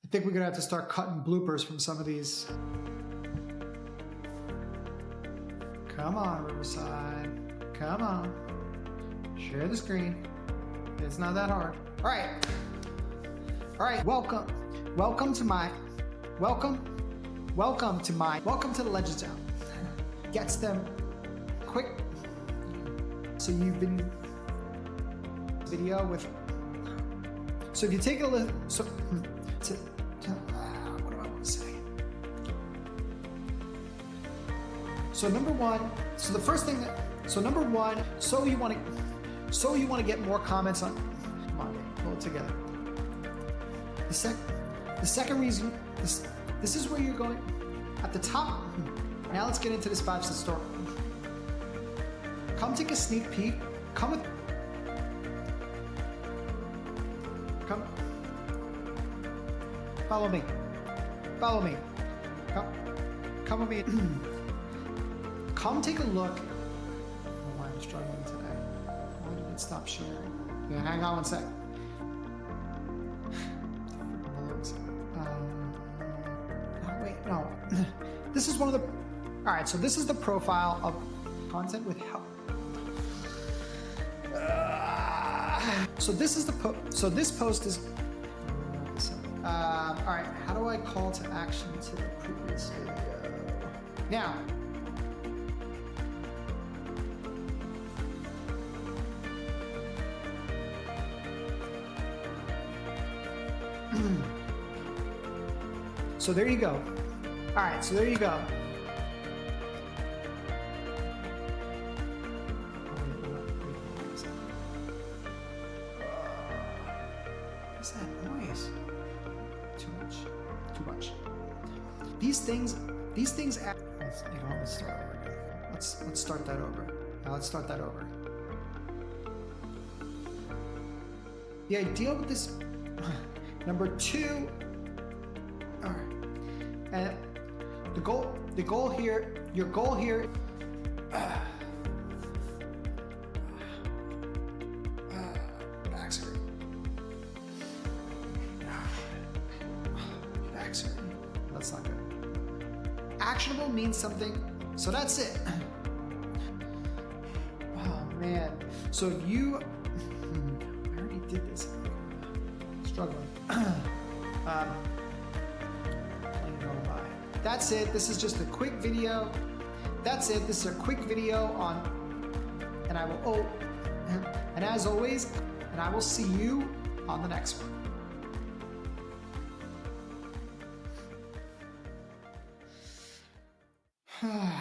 I think we're gonna have to start cutting bloopers from some of these. Come on, Riverside. Come on. Share the screen. It's not that hard. All right. All right, welcome to the Legends Zone. Gets them quick. So you've been video with, so if you take a look, what do I want to say? So number one, so the first thing number one, so you want to get more comments on, come on, pull it together. The second reason, this is where you're going at the top. Now let's get into this 5-cent store. Come take a sneak peek. Come. Follow me. Come with me. Come take a look. Oh, why I'm struggling today. Why did it stop sharing? Yeah, hang on one sec. No. This is one of the. All right, so this is the profile of content with help. So this is the so this post is. All right, how do I call to action to the previous video? Now. So there you go. All right, so there you go. What's that noise? Too much. These things. Let's start over again. Let's start that over. Now let's start that over. The idea with this number 2. All right. And your goal here, back's hurting. Back's hurting. That's not good. Actionable means something, so that's it. Oh man. So if you, I already did this. Struggling. That's it. This is just a quick video. That's it. This is a quick video on, and I will, and as always, and I will see you on the next one.